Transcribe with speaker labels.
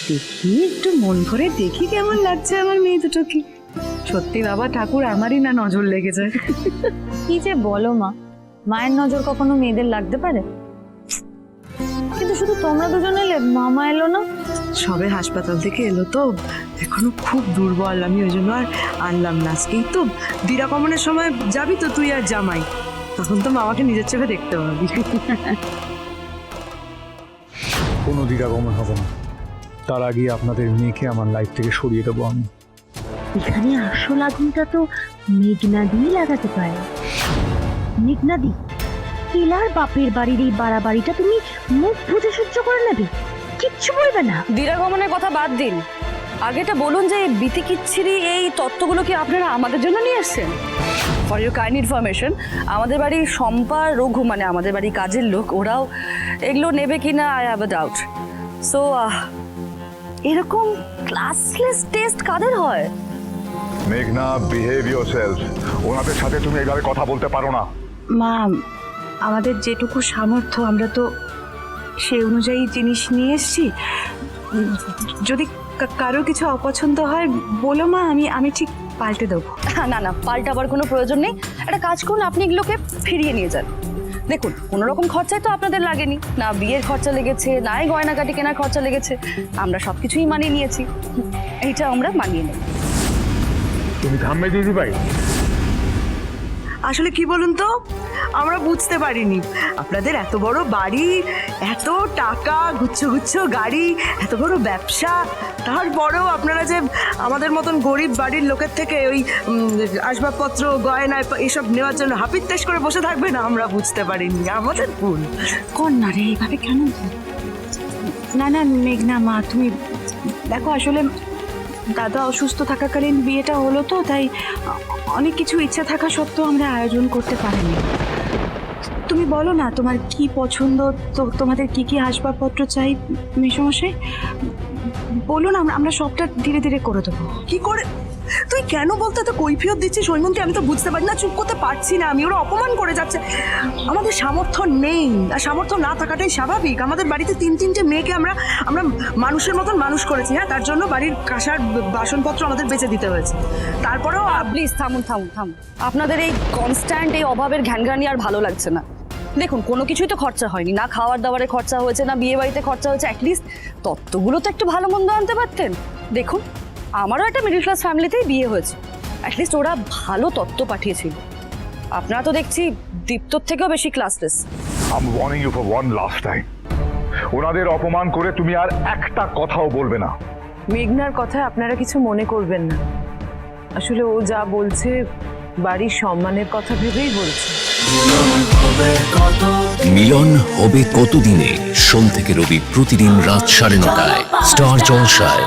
Speaker 1: দেখি একটু মন ভরে দেখি কেমন লাগছে আমার মেয়ে দুটোকে। সত্যি বাবা ঠাকুর আমারই না নজর লেগেছে।
Speaker 2: কি যে বলো মা, মায়ের নজর কখনো মেয়েদের লাগতে পারে? কিন্তু শুধু তোমরা দুজন এলে, মামা এলো না।
Speaker 1: সবে হাসপাতাল থেকে এলো তো, এখনো খুব দুর্বল, আমি ওই জন্য আর আনলাম না। আজকেই তো দিরাগমনের সময় যাবি তো তুই আর জামাই, তখন তো মামাকে নিজের চোখে দেখতে পাবি।
Speaker 3: কোনো দিরাগমন হবে না, তার আগে আপনাদের মেয়েকে আমার লাইফ থেকে সরিয়ে দেবো আমি।
Speaker 4: এখানে আসল আগুনটা তো মেঘনাদি লাগাতে পারে। মেঘনাদি, এলার বাপের বাড়ির এই বাড়াবাড়িটা তুমি মুখ বুঝে সহ্য করে নেবে, কিচ্ছু বলবে না?
Speaker 2: দিরাগমনের কথা বাদ দিন, আগেটা বলুন যে বিতিকিচ্ছিরি এই তত্ত্বগুলো কি আপনারা আমাদের জন্য নিয়ে এসেছেন? ফর ইউর কাইন্ড ইনফরমেশন, আমাদের বাড়ির শম্পা, রঘু মানে আমাদের বাড়ির কাজের লোক, ওরাও এগুলো নেবে কিনা I have a doubt. So এরকম ক্লাসলেস টেস্ট কাদের হয়?
Speaker 5: মেঘনা, বিহেভ ইয়োরসেলফ। ওনাদের সাথে তুমি এইভাবে কথা বলতে পারো না।
Speaker 1: মা, আমাদের যেটুকু সামর্থ্য আমরা তো সেই অনুযায়ী জিনিস নিয়ে এসেছি। যদি কারোর কিছু অপছন্দ হয় বলো মা, আমি ঠিক পাল্টে দেবো।
Speaker 2: না না, পাল্টাবার কোনো প্রয়োজন নেই। একটা কাজ করুন, আপনি এগুলোকে ফিরিয়ে নিয়ে যান। দেখুন, কোনো রকম খরচাই তো আপনাদের লাগেনি, না বিয়ের খরচা লেগেছে, নাই গয়নাগাটি কেনার খরচা লেগেছে। আমরা সব কিছুই মানিয়ে নিয়েছি, এইটা আমরা মানিয়ে নেব।
Speaker 5: তুমি থামবে দিদি ভাই।
Speaker 1: আসলে কি বলুন তো, আমরা বুঝতে পারিনি আপনাদের এত বড় বাড়ি, এত টাকা, গুচ্ছ গুচ্ছ গাড়ি, এত বড় ব্যবসা, তারপরেও আপনারা যে আমাদের মতন গরিব বাড়ির লোকের থেকে ওই আসবাবপত্র, গয়না এসব নেওয়ার জন্য হাপিত্তাস করে বসে থাকবে না, আমরা বুঝতে পারিনি, আমাদের ভুল। কোন না রে, এইভাবে কেন? না না মেঘনা মা, তুমি দেখো, আসলে দাদা অসুস্থ থাকাকালীন বিয়েটা হলো তো, তাই অনেক কিছু ইচ্ছা থাকা সত্ত্বেও আমরা আয়োজন করতে পারিনি। তুমি বলো না তোমার কি পছন্দ, তো তোমাদের কি কি আসবাবপত্র চাই মেসমশাই, বলো না, আমরা সবটা ধীরে ধীরে করে দেবো। কি করে? তুই কেন বলতে তো কৈফিয়ত দিচ্ছিস সৈমন্তী? আমি তো বুঝতে পারি না, চুপ করতে পারছি না আমি। ওরা অপমান করে যাচ্ছে, আমাদের সামর্থ্য নেই, আর সামর্থ্য না থাকাটাই স্বাভাবিক। আমাদের বাড়িতে তিনটে মেয়েকে আমরা মানুষের মতন মানুষ করেছি, হ্যাঁ, তার জন্য বাড়ির কাঁসার বাসনপত্র আমাদের বেঁচে দিতে হয়েছে। তারপরেও
Speaker 2: প্লিজ থামুন থামুন থামুন, আপনাদের এই কনস্ট্যান্ট এই অভাবের ঘ্যানঘ্যানি আর ভালো লাগছে না। দেখুন, কোনো কিছুই তো খরচা হয়নি, না খাওয়ার দাওয়ারে খরচা হয়েছে, না বিয়ে বাড়িতে খরচা হয়েছে। অ্যাটলিস্ট তত্ত্বগুলো তো একটু ভালো মন্দ আনতে পারতেন। দেখুন, আমারও একটা মিডল ক্লাস ফ্যামিলিতেই বিয়ে হয়েছে, অ্যাটলিস্ট ওরা ভালো তত্ত্ব পাঠিয়েছিল। আপনারা তো দেখছি দীপ্তর থেকেও বেশি classless.
Speaker 5: I am warning you for one last time. ওনাদের অপমান করে তুমি আর একটা কথাও বলবে না।
Speaker 6: মেঘনার কথায় আপনারা কিছু মনে করবেন না, আসলে ও যা বলছে বাড়ির সম্মানের কথা ভেবেই বলছে।
Speaker 7: মিলন হবে কতদিনে? সোম থেকে রবি প্রতিদিন রাত 9:30টায় স্টার জলসায়।